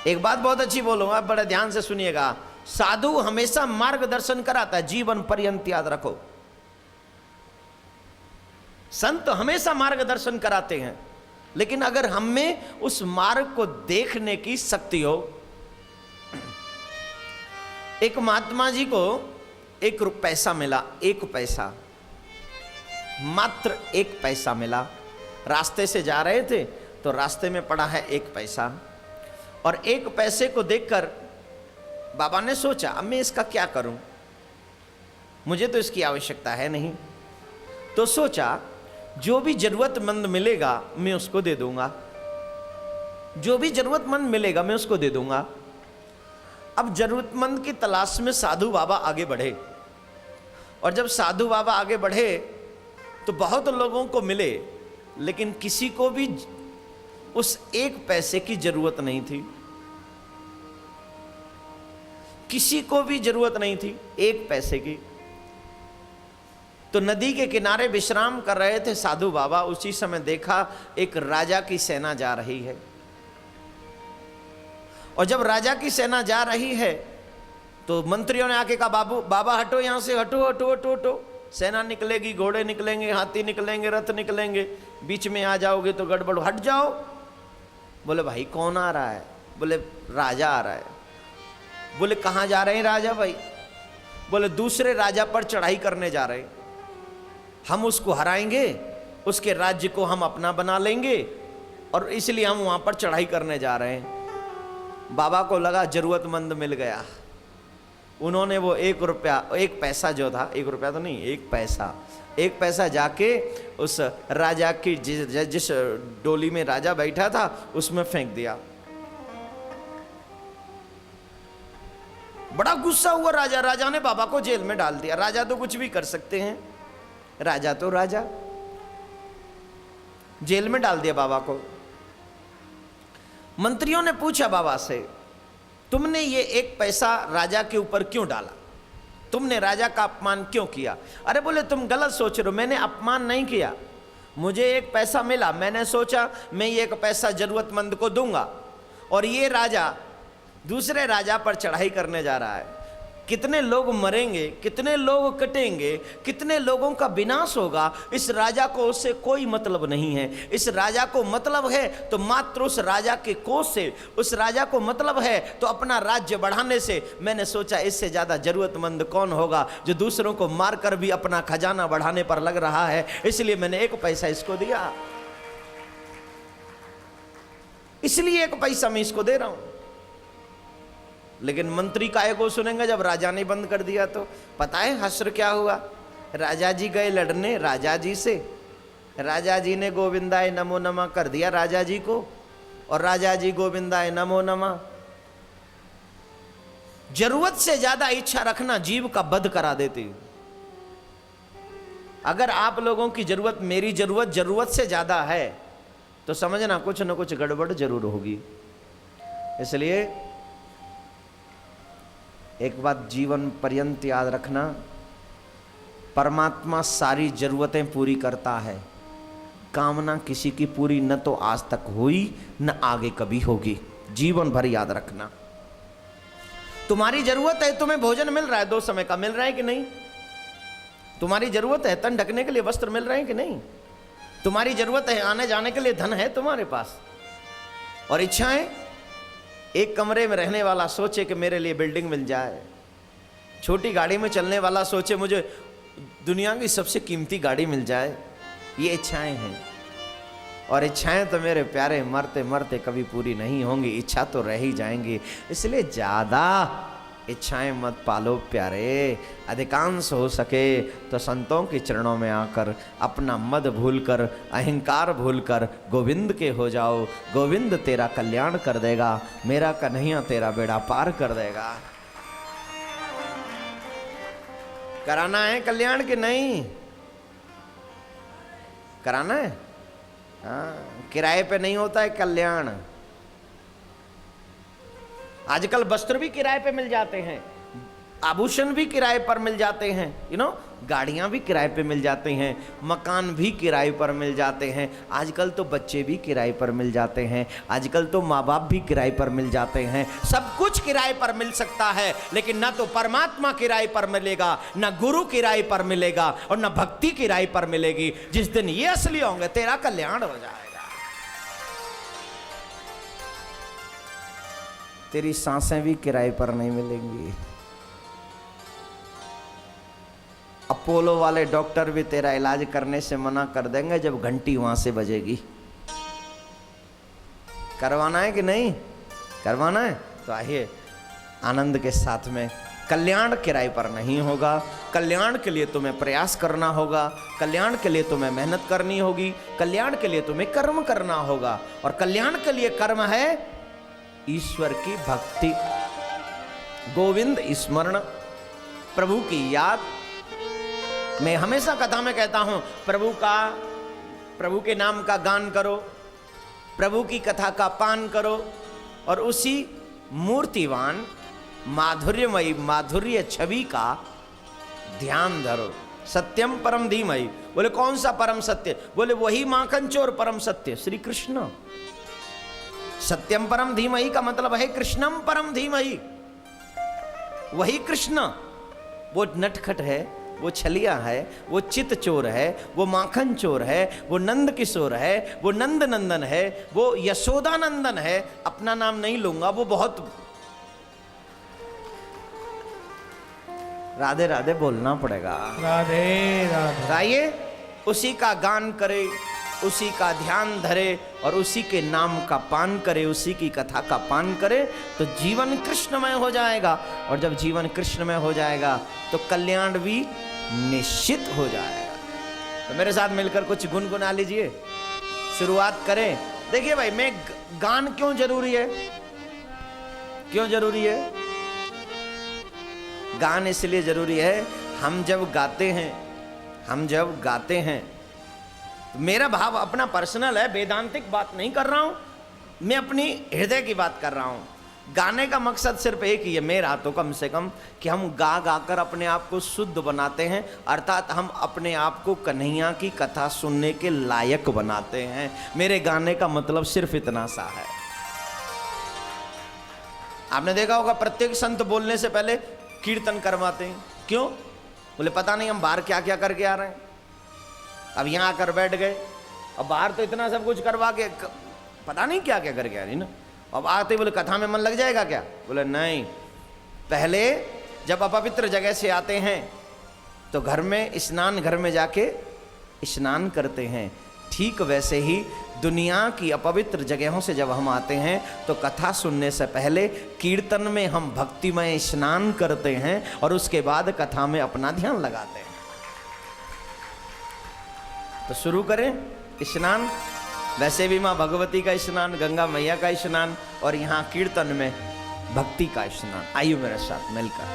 एक बात बहुत अच्छी बोलूंगा, बड़े ध्यान से सुनिएगा। साधु हमेशा मार्गदर्शन कराता है, जीवन पर्यंत याद रखो। संत हमेशा मार्गदर्शन कराते हैं, लेकिन अगर हम में उस मार्ग को देखने की शक्ति हो। एक महात्मा जी को एक पैसा मिला, एक पैसा, मात्र एक पैसा मिला। रास्ते से जा रहे थे तो रास्ते में पड़ा है एक पैसा, और एक पैसे को देखकर बाबा ने सोचा अब मैं इसका क्या करूं, मुझे तो इसकी आवश्यकता है नहीं। तो सोचा जो भी जरूरतमंद मिलेगा मैं उसको दे दूंगा, जो भी जरूरतमंद मिलेगा मैं उसको दे दूंगा। अब जरूरतमंद की तलाश में साधु बाबा आगे बढ़े, और जब साधु बाबा आगे बढ़े तो बहुत लोगों को मिले, लेकिन किसी को भी उस एक पैसे की जरूरत नहीं थी, किसी को भी जरूरत नहीं थी एक पैसे की। तो नदी के किनारे विश्राम कर रहे थे साधु बाबा, उसी समय देखा एक राजा की सेना जा रही है। और जब राजा की सेना जा रही है तो मंत्रियों ने आके कहा बाबू बाबा हटो यहां से, हटो हटो हटो हटो, सेना निकलेगी, घोड़े निकलेंगे, हाथी निकलेंगे, रथ निकलेंगे, बीच में आ जाओगे तो गड़बड़, हट जाओ। बोले भाई कौन आ रहा है? बोले राजा आ रहा है। बोले कहाँ जा रहे हैं राजा भाई? बोले दूसरे राजा पर चढ़ाई करने जा रहे हैं, हम उसको हराएंगे, उसके राज्य को हम अपना बना लेंगे, और इसलिए हम वहां पर चढ़ाई करने जा रहे हैं। बाबा को लगा जरूरतमंद मिल गया। उन्होंने वो एक रुपया, एक पैसा जो था, एक रुपया तो नहीं, एक पैसा जाके उस राजा की जिस डोली में राजा बैठा था उसमें फेंक दिया। बड़ा गुस्सा हुआ राजा, राजा ने बाबा को जेल में डाल दिया। राजा तो कुछ भी कर सकते हैं, राजा तो राजा, जेल में डाल दिया बाबा को। मंत्रियों ने पूछा बाबा से तुमने ये एक पैसा राजा के ऊपर क्यों डाला, तुमने राजा का अपमान क्यों किया? अरे बोले तुम गलत सोच रहे हो, मैंने अपमान नहीं किया, मुझे एक पैसा मिला, मैंने सोचा मैं ये एक पैसा जरूरतमंद को दूंगा, और ये राजा दूसरे राजा पर चढ़ाई करने जा रहा है। कितने लोग मरेंगे, कितने लोग कटेंगे, कितने लोगों का विनाश होगा, इस राजा को उससे कोई मतलब नहीं है। इस राजा को मतलब है तो मात्र उस राजा के कोष से, उस राजा को मतलब है तो अपना राज्य बढ़ाने से। मैंने सोचा इससे ज्यादा जरूरतमंद कौन होगा जो दूसरों को मारकर भी अपना खजाना बढ़ाने पर लग रहा है, इसलिए मैंने एक पैसा इसको दिया, इसलिए एक पैसा मैं इसको दे रहा हूं। लेकिन मंत्री काहे को सुनेंगे जब राजा ने बंद कर दिया तो? पता है हश्र क्या हुआ? राजा जी गए लड़ने राजा जी से, राजा जी ने गोविंदाय नमो नमः कर दिया राजा जी को, और राजा जी गोविंदाय नमो नमः। जरूरत से ज्यादा इच्छा रखना जीव का वध करा देती। अगर आप लोगों की जरूरत, मेरी जरूरत से ज्यादा है तो समझना कुछ न कुछ गड़बड़ जरूर होगी। इसलिए एक बात जीवन पर्यंत याद रखना, परमात्मा सारी जरूरतें पूरी करता है, कामना किसी की पूरी न तो आज तक हुई न आगे कभी होगी। जीवन भर याद रखना। तुम्हारी जरूरत है, तुम्हें भोजन मिल रहा है, 2 समय का मिल रहा है कि नहीं? तुम्हारी जरूरत है तन ढकने के लिए वस्त्र मिल रहे हैं कि नहीं? तुम्हारी जरूरत है आने जाने के लिए धन है तुम्हारे पास, और इच्छाएं। एक कमरे में रहने वाला सोचे कि मेरे लिए बिल्डिंग मिल जाए, छोटी गाड़ी में चलने वाला सोचे मुझे दुनिया की सबसे कीमती गाड़ी मिल जाए। ये इच्छाएं हैं, और इच्छाएं तो मेरे प्यारे मरते मरते कभी पूरी नहीं होंगी, इच्छा तो रह ही जाएंगी। इसलिए ज़्यादा इच्छाएं मत पालो प्यारे। अधिकांश हो सके तो संतों के चरणों में आकर अपना मद भूलकर, अहंकार भूलकर गोविंद के हो जाओ। गोविंद तेरा कल्याण कर देगा, मेरा कन्हैया तेरा बेड़ा पार कर देगा। कराना है कल्याण कि नहीं? कराना है। हाँ, किराए पे नहीं होता है कल्याण। आजकल वस्त्र भी किराए पे मिल जाते हैं, आभूषण भी किराए पर मिल जाते हैं, गाड़ियाँ भी किराए पे मिल जाते हैं, मकान भी किराए पर मिल जाते हैं, आजकल तो बच्चे भी किराए पर मिल जाते हैं, आजकल तो माँ बाप भी किराए पर मिल जाते हैं। सब कुछ किराए पर मिल सकता है, लेकिन ना तो परमात्मा किराए पर मिलेगा, ना गुरु किराए पर मिलेगा, और ना भक्ति किराए पर मिलेगी। जिस दिन ये असली होंगे तेरा कल्याण हो जाएगा। तेरी सांसें भी किराए पर नहीं मिलेंगी। अपोलो वाले डॉक्टर भी तेरा इलाज करने से मना कर देंगे जब घंटी वहां से बजेगी। करवाना है कि नहीं करवाना है? तो आइए आनंद के साथ में। कल्याण किराए पर नहीं होगा, कल्याण के लिए तुम्हें प्रयास करना होगा, कल्याण के लिए तुम्हें मेहनत करनी होगी, कल्याण के लिए तुम्हें कर्म करना होगा। और कल्याण के लिए कर्म है ईश्वर की भक्ति, गोविंद स्मरण, प्रभु की याद। मैं हमेशा कथा में कहता हूं, प्रभु के नाम का गान करो, प्रभु की कथा का पान करो, और उसी मूर्तिवान माधुर्यमयी माधुर्य छवि का ध्यान धरो। सत्यम परम धीमहि। बोले कौन सा परम सत्य? बोले वही माखन चोर परम सत्य श्री कृष्ण। सत्यम परम धीमहि का मतलब है कृष्णम परम धीमहि। वही कृष्ण, वो नटखट है, वो छलिया है, वो चित चोर है, वो माखन चोर है, वो नंद किशोर है, वो नंद नंदन है, वो यशोदा नंदन है। अपना नाम नहीं लूंगा, वो बहुत राधे राधे बोलना पड़ेगा। राधे राधे। आइए उसी का गान करे, उसी का ध्यान धरे, और उसी के नाम का पान करे, उसी की कथा का पान करे, तो जीवन कृष्णमय हो जाएगा। और जब जीवन कृष्णमय हो जाएगा तो कल्याण भी निश्चित हो जाएगा। तो मेरे साथ मिलकर कुछ गुनगुना लीजिए, शुरुआत करें। देखिए भाई, मैं गान क्यों जरूरी है? क्यों जरूरी है गान? इसलिए जरूरी है, हम जब गाते हैं तो मेरा भाव अपना पर्सनल है, वेदांतिक बात नहीं कर रहा हूं, मैं अपनी हृदय की बात कर रहा हूं। गाने का मकसद सिर्फ एक ही है मेरा, तो कम से कम, कि हम गा गाकर अपने आप को शुद्ध बनाते हैं, अर्थात हम अपने आप को कन्हैया की कथा सुनने के लायक बनाते हैं। मेरे गाने का मतलब सिर्फ इतना सा है। आपने देखा होगा प्रत्येक संत बोलने से पहले कीर्तन करवाते हैं। क्यों? बोले पता नहीं हम बाहर क्या क्या करके आ रहे हैं, अब यहाँ आकर बैठ गए, अब बाहर तो इतना सब कुछ करवा के पता नहीं क्या क्या करके आ रही ना। अब आते बोले कथा में मन लग जाएगा क्या? बोले नहीं, पहले जब अपवित्र जगह से आते हैं तो घर में स्नान घर में जाके स्नान करते हैं। ठीक वैसे ही दुनिया की अपवित्र जगहों से जब हम आते हैं तो कथा सुनने से पहले कीर्तन में हम भक्तिमय स्नान करते हैं, और उसके बाद कथा में अपना ध्यान लगाते हैं। तो शुरू करें स्नान। वैसे भी माँ भगवती का स्नान, गंगा मैया का स्नान, और यहाँ कीर्तन में भक्ति का स्नान। आइए मेरे साथ मिलकर।